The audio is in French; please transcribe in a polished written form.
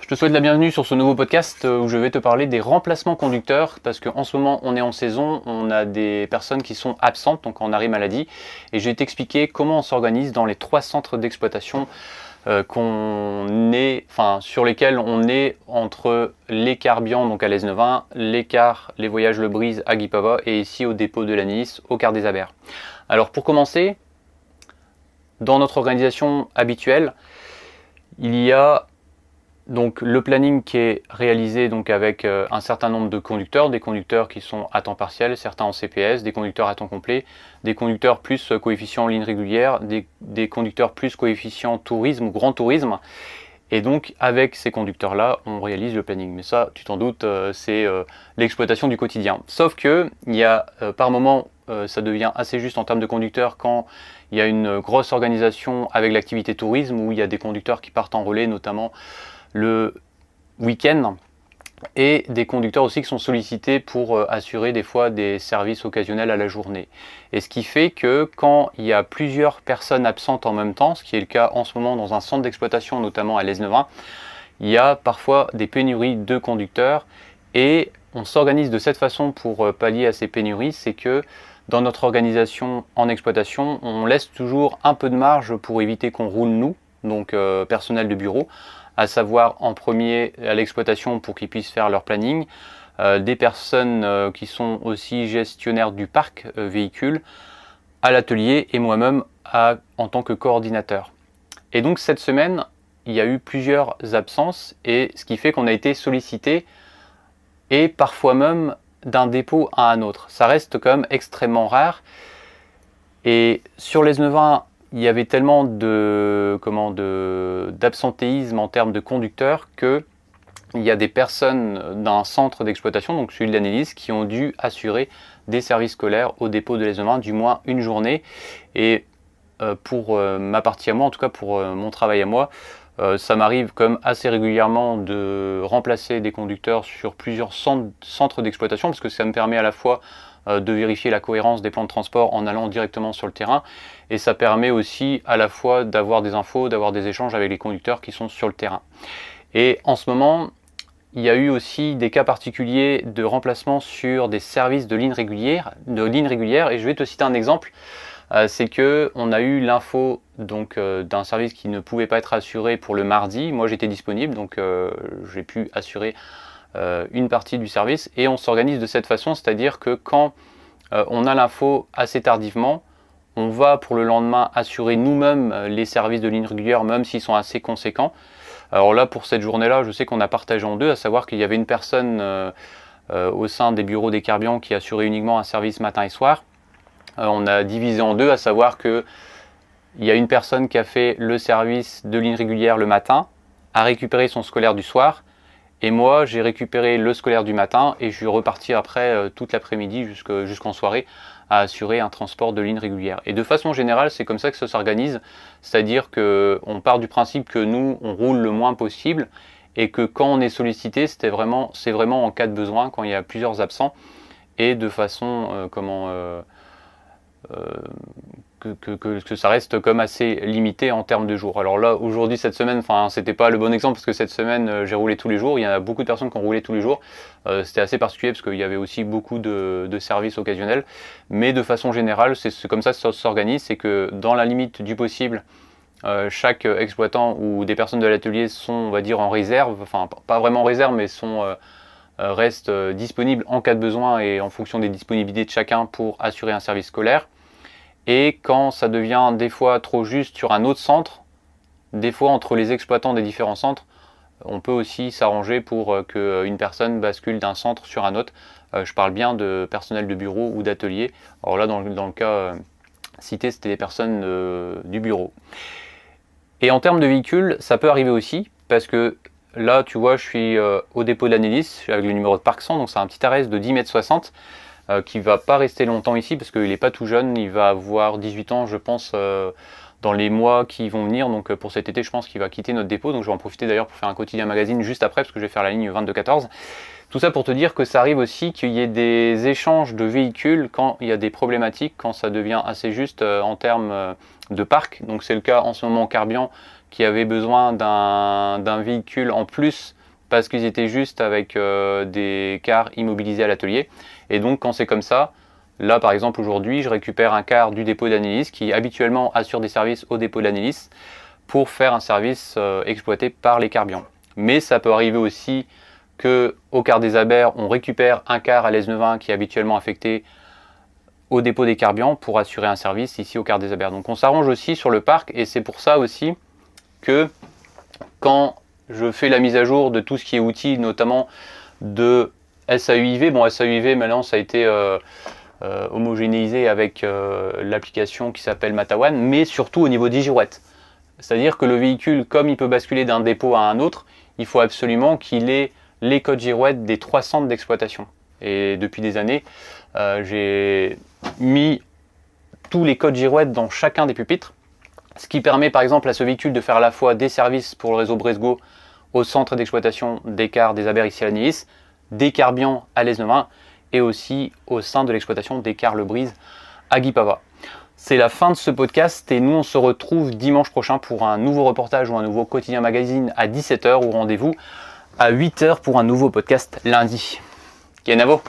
Je te souhaite la bienvenue sur ce nouveau podcast où je vais te parler des remplacements conducteurs parce qu'en ce moment on est en saison, on a des personnes qui sont absentes, donc en arrêt maladie, et je vais t'expliquer comment on s'organise dans les 3 centres d'exploitation sur lesquels on est entre les Carbians, donc à l'Esnevin, les Voyages Le Brise à Guipava et ici au dépôt de la Nice, au Quart des Abers. Alors pour commencer, dans notre organisation habituelle, il y a donc le planning qui est réalisé donc avec un certain nombre de conducteurs, des conducteurs qui sont à temps partiel, certains en CPS, des conducteurs à temps complet, des conducteurs plus coefficient ligne régulière, des conducteurs plus coefficient tourisme ou grand tourisme. Et donc avec ces conducteurs-là, on réalise le planning. Mais ça, tu t'en doutes, c'est l'exploitation du quotidien. Sauf que il y a par moment, ça devient assez juste en termes de conducteurs quand il y a une grosse organisation avec l'activité tourisme où il y a des conducteurs qui partent en relais, notamment le week-end, et des conducteurs aussi qui sont sollicités pour assurer des fois des services occasionnels à la journée. Et ce qui fait que quand il y a plusieurs personnes absentes en même temps, ce qui est le cas en ce moment dans un centre d'exploitation, notamment à l'Esnevin, il y a parfois des pénuries de conducteurs et on s'organise de cette façon pour pallier à ces pénuries, c'est que dans notre organisation en exploitation, on laisse toujours un peu de marge pour éviter qu'on roule nous, donc personnel de bureau, à savoir en premier à l'exploitation pour qu'ils puissent faire leur planning, des personnes qui sont aussi gestionnaires du parc véhicule, à l'atelier et moi-même en tant que coordinateur. Et donc cette semaine, il y a eu plusieurs absences et ce qui fait qu'on a été sollicité et parfois même d'un dépôt à un autre. Ça reste quand même extrêmement rare. Et sur les 9 il y avait tellement d'absentéisme en termes de conducteurs que il y a des personnes d'un centre d'exploitation, donc celui de l'analyse, qui ont dû assurer des services scolaires au dépôt de l'Esnevin, du moins une journée. Et pour ma partie à moi, en tout cas pour mon travail à moi, ça m'arrive quand même assez régulièrement de remplacer des conducteurs sur plusieurs centres d'exploitation, parce que ça me permet à la fois de vérifier la cohérence des plans de transport en allant directement sur le terrain, et ça permet aussi à la fois d'avoir des infos, d'avoir des échanges avec les conducteurs qui sont sur le terrain. Et en ce moment, il y a eu aussi des cas particuliers de remplacement sur des services de ligne régulière, et je vais te citer un exemple. C'est que on a eu l'info donc d'un service qui ne pouvait pas être assuré pour le mardi. Moi j'étais disponible, donc j'ai pu assurer une partie du service, et on s'organise de cette façon, c'est-à-dire que quand on a l'info assez tardivement, on va pour le lendemain assurer nous-mêmes les services de ligne régulière, même s'ils sont assez conséquents. Alors là, pour cette journée-là, je sais qu'on a partagé en deux, à savoir qu'il y avait une personne au sein des bureaux des Carbians qui assurait uniquement un service matin et soir. On a divisé en deux, à savoir qu'il y a une personne qui a fait le service de ligne régulière le matin, a récupéré son scolaire du soir, et moi j'ai récupéré le scolaire du matin et je suis reparti après toute l'après-midi jusqu'en soirée à assurer un transport de ligne régulière. Et de façon générale, c'est comme ça que ça s'organise, c'est-à-dire qu'on part du principe que nous, on roule le moins possible et que quand on est sollicité, c'est vraiment en cas de besoin, quand il y a plusieurs absents, et de façon que ça reste comme assez limité en termes de jours. Alors là, aujourd'hui, cette semaine, c'était pas le bon exemple parce que cette semaine, j'ai roulé tous les jours. Il y a beaucoup de personnes qui ont roulé tous les jours. C'était assez particulier parce qu'il y avait aussi beaucoup de services occasionnels. Mais de façon générale, c'est comme ça que ça s'organise. C'est que dans la limite du possible, chaque exploitant ou des personnes de l'atelier sont, on va dire, en réserve. Enfin, pas vraiment en réserve, mais restent disponibles en cas de besoin et en fonction des disponibilités de chacun pour assurer un service scolaire. Et quand ça devient des fois trop juste sur un autre centre, des fois entre les exploitants des différents centres, on peut aussi s'arranger pour qu'une personne bascule d'un centre sur un autre. Je parle bien de personnel de bureau ou d'atelier. Alors là, dans le cas cité, c'était les personnes du bureau. Et en termes de véhicules, ça peut arriver aussi, parce que là, tu vois, je suis au dépôt de l'Anélis, avec le numéro de Parc 100, donc c'est un petit arrêt de 10,60 m, qui va pas rester longtemps ici parce qu'il n'est pas tout jeune, il va avoir 18 ans je pense dans les mois qui vont venir, donc pour cet été je pense qu'il va quitter notre dépôt, donc je vais en profiter d'ailleurs pour faire un quotidien magazine juste après parce que je vais faire la ligne 22-14. Tout ça pour te dire que ça arrive aussi qu'il y ait des échanges de véhicules quand il y a des problématiques, quand ça devient assez juste en termes de parc, donc c'est le cas en ce moment au Carbian qui avaient besoin d'un véhicule en plus parce qu'ils étaient juste avec des cars immobilisés à l'atelier. Et donc quand c'est comme ça, là par exemple aujourd'hui je récupère un car du dépôt d'Anilis qui habituellement assure des services au dépôt d'Anilis pour faire un service exploité par les Carbians. Mais ça peut arriver aussi qu'au Quart des Abers, on récupère un car à l'Aisne-20 qui est habituellement affecté au dépôt des Carbians pour assurer un service ici au Quart des Abers. Donc on s'arrange aussi sur le parc et c'est pour ça aussi que quand je fais la mise à jour de tout ce qui est outils, notamment de SAUIV, bon SAUIV maintenant ça a été homogénéisé avec l'application qui s'appelle Matawan, mais surtout au niveau des girouettes. C'est-à-dire que le véhicule, comme il peut basculer d'un dépôt à un autre, il faut absolument qu'il ait les codes girouettes des 3 centres d'exploitation. Et depuis des années, j'ai mis tous les codes girouettes dans chacun des pupitres, ce qui permet par exemple à ce véhicule de faire à la fois des services pour le réseau Bresgo au centre d'exploitation des Quarts des Abers ici à Nice, des Carbians à l'Aisne-20 et aussi au sein de l'exploitation des Quarts Le Brise à Guipava. C'est la fin de ce podcast et nous on se retrouve dimanche prochain pour un nouveau reportage ou un nouveau quotidien magazine à 17h ou rendez-vous à 8h pour un nouveau podcast lundi. Kenavo!